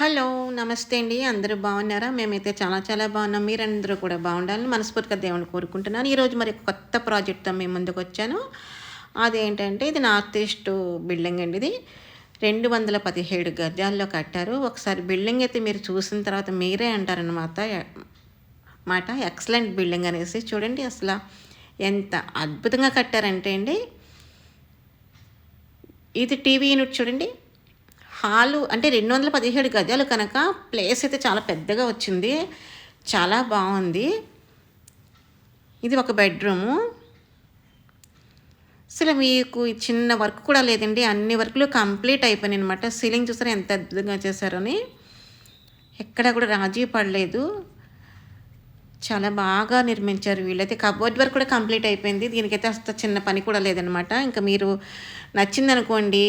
Hello! నమస్తే అండి. అందరూ బాగున్నారా? మేమైతే చాలా చాలా బాగున్నాం. మీరందరూ కూడా బాగుండాలని మనస్ఫూర్తిగా దేవుడిని కోరుకుంటున్నాను. ఈరోజు మరి ఒక కొత్త ప్రాజెక్ట్‌తో మీ ముందుకొచ్చాను. అదేంటంటే ఇది నార్త్ ఈస్ట్ బిల్డింగ్ అండి ఇది. 217 గజాల్లో కట్టారు. ఒకసారి బిల్డింగ్ అయితే మీరు చూసిన తర్వాత మీరే అంటారనమాట ఎక్సలెంట్ బిల్డింగ్ అనేసి. చూడండి అసల ఎంత అద్భుతంగా కట్టారంటే అండి, ఇది టీవీ యూనిట్ చూడండి. హాలు అంటే 217 గజాలు కనుక ప్లేస్ అయితే చాలా పెద్దగా వచ్చింది. చాలా బావుంది. ఇది ఒక బెడ్‌రూము. అసలు మీకు ఈ చిన్న వర్క్ కూడా లేదండి. అన్ని వర్కులు కంప్లీట్ అయిపోయినాయనమాట. సీలింగ్ చూసారా ఎంత అద్భుతంగా చేశారని. ఎక్కడ కూడా రాజీ పడలేదు. చాలా బాగా నిర్మించారు వీళ్ళైతే. కబోర్డ్ వర్క్ కూడా కంప్లీట్ అయిపోయింది. దీనికైతే అసలు చిన్న పని కూడా లేదనమాట. ఇంకా మీరు నచ్చిందనుకోండి,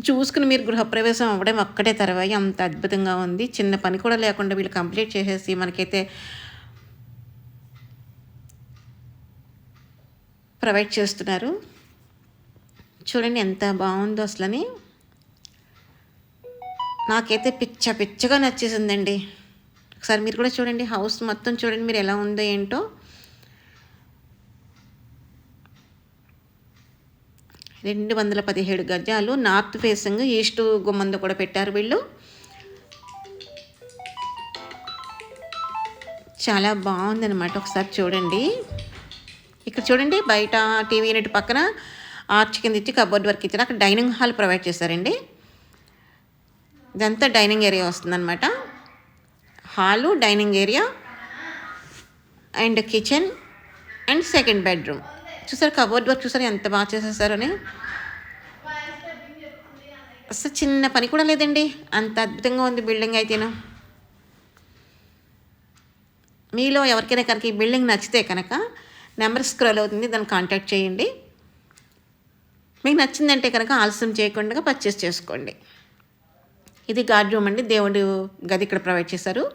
చూసుకుని మీరు గృహప్రవేశం అవ్వడం ఒక్కటే తర్వాయి అంత అద్భుతంగా ఉంది. చిన్న పని కూడా లేకుండా వీళ్ళు కంప్లీట్ చేసేసి మనకైతే ప్రొవైడ్ చేస్తున్నారు. చూడండి ఎంత బాగుందో అసలని. నాకైతే పిచ్చగా నచ్చేసిందండి. ఒకసారి మీరు కూడా చూడండి, హౌస్ మొత్తం చూడండి మీరు ఎలా ఉందో ఏంటో. 217 గజాలు నార్త్ ఫేసింగ్, ఈస్ట్ గుమ్మంలో కూడా పెట్టారు వీళ్ళు. చాలా బాగుందనమాట. ఒకసారి చూడండి. ఇక్కడ చూడండి, బయట టీవీ యూనిట్ పక్కన ఆర్చ్ కింద ఇచ్చి కబోర్డ్ వర్క్ ఇచ్చారు. అక్కడ డైనింగ్ హాల్ ప్రొవైడ్ చేశారండి. ఇదంతా డైనింగ్ ఏరియా వస్తుందన్నమాట. Hall, dining area and kitchen and second bedroom. చూసారు కబోర్డ్ వర్క్ చూసారు ఎంత బాగా చేసేసారని. అసలు చిన్న పని కూడా లేదండి. అంత అద్భుతంగా ఉంది బిల్డింగ్ అయితేను. మీలో ఎవరికైనా కనుక ఈ బిల్డింగ్ నచ్చితే కనుక నెంబర్ స్క్రోల్ అవుతుంది, దాన్ని కాంటాక్ట్ చేయండి. మీకు నచ్చిందంటే కనుక ఆలస్యం చేయకుండా పర్చేస్ చేసుకోండి. ఇది గార్డ్ రూమ్ అండి. దేవుడు గది ఇక్కడ ప్రొవైడ్ చేశారు.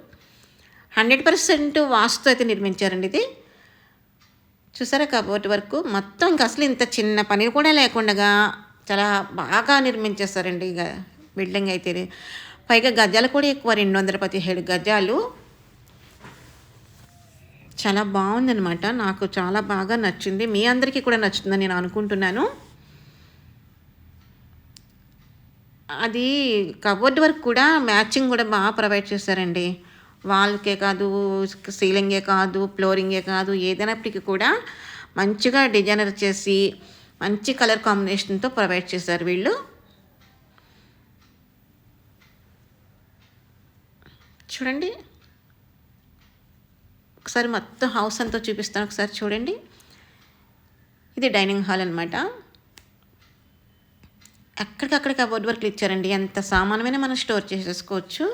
100% వాస్తు అయితే నిర్మించారండి ఇది. చూసారా కబోర్డ్ వర్క్ మొత్తం. ఇంకా అసలు ఇంత చిన్న పని కూడా లేకుండా చాలా బాగా నిర్మించేస్తారండి ఇక బిల్డింగ్ అయితే. పైగా గజాలు కూడా ఎక్కువ, 217 గజాలు. చాలా బాగుందనమాట. నాకు చాలా బాగా నచ్చింది. మీ అందరికీ కూడా నచ్చుతుందని నేను అనుకుంటున్నాను. అది కబోర్డ్ వర్క్ కూడా మ్యాచింగ్ కూడా బాగా ప్రొవైడ్ చేశారండి. వాల్కే కాదు, సీలింగే కాదు, ఫ్లోరింగే కాదు, ఏదైనప్పటికీ కూడా మంచిగా డిజైనర్ చేసి మంచి కలర్ కాంబినేషన్తో ప్రొవైడ్ చేశారు వీళ్ళు. చూడండి ఒకసారి మొత్తం హౌస్ అంతా చూపిస్తాను, ఒకసారి చూడండి. ఇది డైనింగ్ హాల్ అనమాట. ఎక్కడికక్కడ కబోర్డ్ వర్క్లు ఇచ్చారండి. ఎంత సామానమైనా మనం స్టోర్ చేసేసుకోవచ్చు.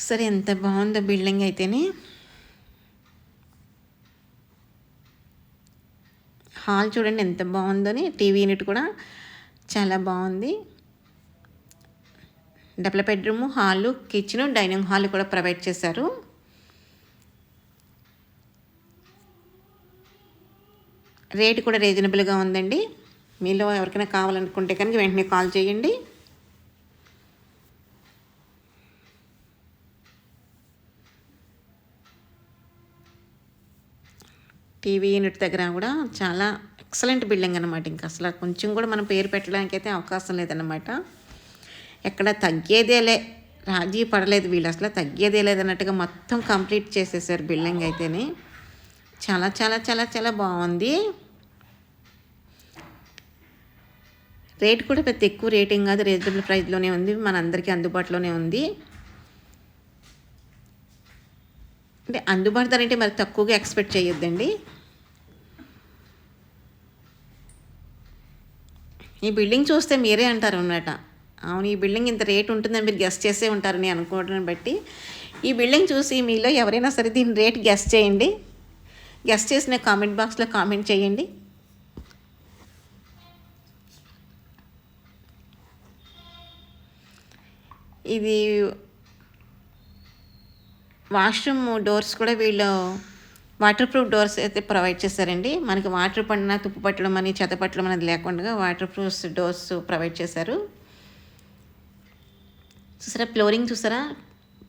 సరే ఎంత బాగుందో బిల్డింగ్ అయితేనే. హాల్ చూడండి ఎంత బాగుందని. టీవీ యూనిట్ కూడా చాలా బాగుంది. Double bedroom, hall, kitchen, dining hall కూడా ప్రొవైడ్ చేశారు. రేట్ కూడా రీజనబుల్గా ఉందండి. మీలో ఎవరికైనా కావాలనుకుంటే కనుక వెంటనే కాల్ చేయండి. టీవీ యూనిట్ దగ్గర కూడా చాలా ఎక్సలెంట్ బిల్డింగ్ అనమాట. ఇంకా అసలు కొంచెం కూడా మనం పేరు పెట్టడానికి అయితే అవకాశం లేదన్నమాట. ఎక్కడ తగ్గేదేలే, రాజీ పడలేదు వీళ్ళు, అసలు తగ్గేదే లేదన్నట్టుగా మొత్తం కంప్లీట్ చేసేసారు బిల్డింగ్ అయితేనే. చాలా చాలా చాలా చాలా బాగుంది. రేట్ కూడా పెద్ద ఎక్కువ రేటింగ్ కాదు, రీజనబుల్ ప్రైస్లోనే ఉంది, మన అందరికీ అందుబాటులోనే ఉంది. అంటే అందుబాటు ధర అంటే మరి తక్కువగా ఎక్స్పెక్ట్ చేయొద్దండి. ఈ బిల్డింగ్ చూస్తే మీరే అంటారు అన్నమాట, అవును ఈ బిల్డింగ్ ఇంత రేట్ ఉంటుందని మీరు గెస్ట్ చేసే ఉంటారని అనుకోవడం బట్టి. ఈ బిల్డింగ్ చూసి మీలో ఎవరైనా సరే దీని రేట్ గెస్ట్ చేయండి. గెస్ట్ చేసిన కామెంట్ బాక్స్లో కామెంట్ చేయండి. ఇది వాష్రూమ్ డోర్స్ కూడా వీళ్ళు వాటర్ ప్రూఫ్ డోర్స్ అయితే ప్రొవైడ్ చేశారండి. మనకి వాటర్ పడినా తుప్పు పట్టడం అని చెత్త పట్టడం అనేది లేకుండా వాటర్ ప్రూఫ్ డోర్స్ ప్రొవైడ్ చేశారు. చూసారా ఫ్లోరింగ్ చూసారా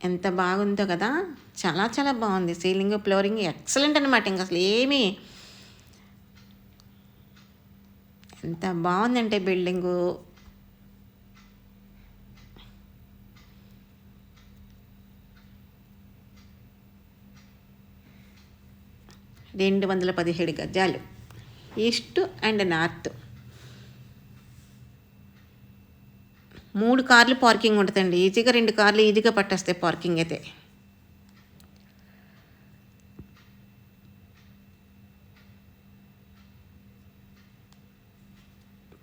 ఎంత బాగుందో కదా, చాలా చాలా బాగుంది. సీలింగ్ ఫ్లోరింగ్ ఎక్సలెంట్ అనమాట. ఇంకా అసలు ఏమీ ఎంత బాగుందంటే బిల్డింగు. 217 గజాలు, ఈస్ట్ అండ్ నార్త్. 3 కార్లు పార్కింగ్ ఉంటుందండి. ఈజీగా 2 కార్లు ఈజీగా పట్టేస్తాయి పార్కింగ్ అయితే.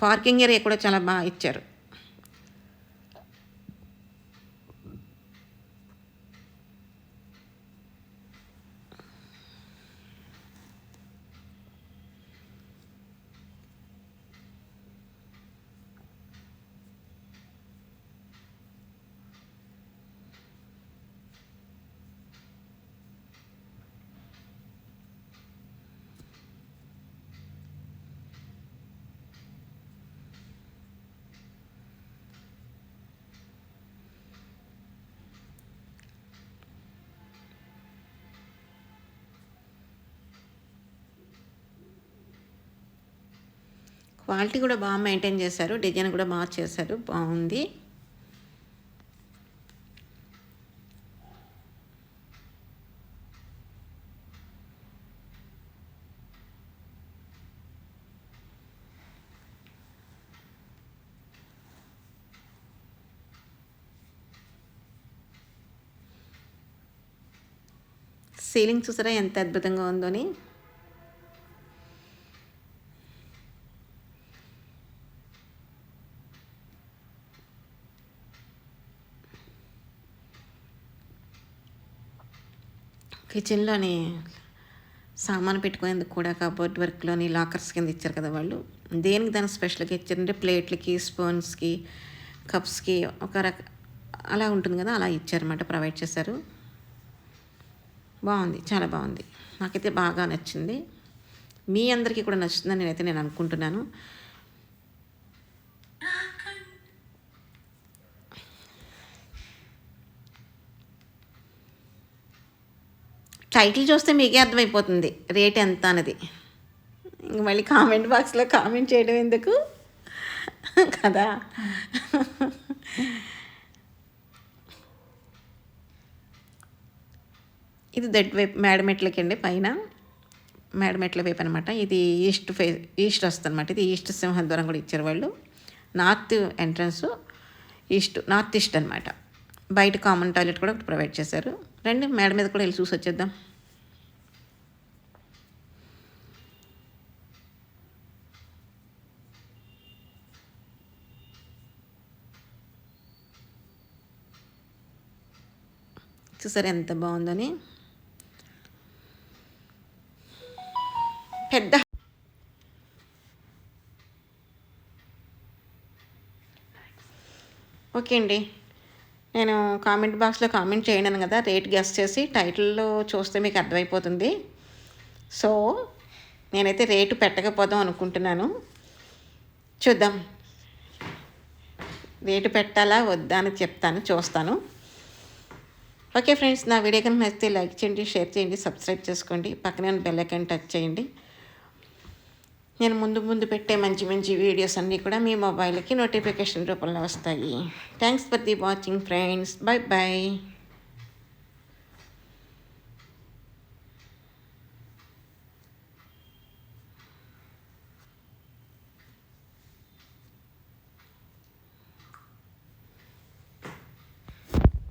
పార్కింగ్ ఏరియా కూడా చాలా బాగా ఇచ్చారు. క్వాలిటీ కూడా బాగా మెయింటైన్ చేశారు. డిజైన్ కూడా బాగా చేశారు, బాగుంది. సీలింగ్ చూసారా ఎంత అద్భుతంగా ఉందని. కిచెన్లోని సామాను పెట్టుకునేందుకు కూడా కబోర్డ్ వర్క్లోని లాకర్స్ కింద ఇచ్చారు కదా వాళ్ళు. దేనికి దానికి స్పెషల్గా ఇచ్చారంటే ప్లేట్లకి, స్పూన్స్కి, కప్స్కి ఒక అలా ఉంటుంది కదా, అలా ఇచ్చారన్నమాట, ప్రొవైడ్ చేశారు. బాగుంది, చాలా బాగుంది. నాకైతే బాగా నచ్చింది. మీ అందరికీ కూడా నచ్చుతుందని నేను అనుకుంటున్నాను. టైటిల్ చూస్తే మీకే అర్థమైపోతుంది రేట్ ఎంత అన్నది. ఇంక మళ్ళీ కామెంట్ బాక్స్లో కామెంట్ చేయడం ఎందుకు కదా. ఇది దట్ వైపు మేడమెట్లకి అండి, పైన మేడమెట్ల వైపు అనమాట. ఇది ఈస్ట్ వస్తుంది అనమాట. ఇది ఈస్ట్ సింహద్వారం కూడా ఇచ్చారు వాళ్ళు. నార్త్ ఎంట్రన్స్ నార్త్ ఈస్ట్ అనమాట. బయట కామన్ టాయిలెట్ కూడా ప్రొవైడ్ చేశారు. రండి మేడ మీద కూడా వెళ్ళి చూసి వచ్చేద్దాం. చూసారు ఎంత బాగుందని. పెద్ద ఓకే అండి, నేను కామెంట్ బాక్స్లో కామెంట్ చేయను కదా, రేట్ గెస్ చేసి టైటిల్లో చూస్తే మీకు అర్థమైపోతుంది. సో నేనైతే రేటు పెట్టకపోదాం అనుకుంటున్నాను. చూద్దాం, రేటు పెట్టాలా వద్దా అని చూస్తాను. ఓకే ఫ్రెండ్స్, నా వీడియో కనుక నచ్చితే లైక్ చేయండి, షేర్ చేయండి, సబ్స్క్రైబ్ చేసుకోండి, పక్కనే బెల్ ఐకాన్ టచ్ చేయండి. నేను ముందు పెట్టే మంచి మంచి వీడియోస్ అన్నీ కూడా మీ మొబైల్కి నోటిఫికేషన్ రూపంలో వస్తాయి. Thanks for the watching friends. Bye bye.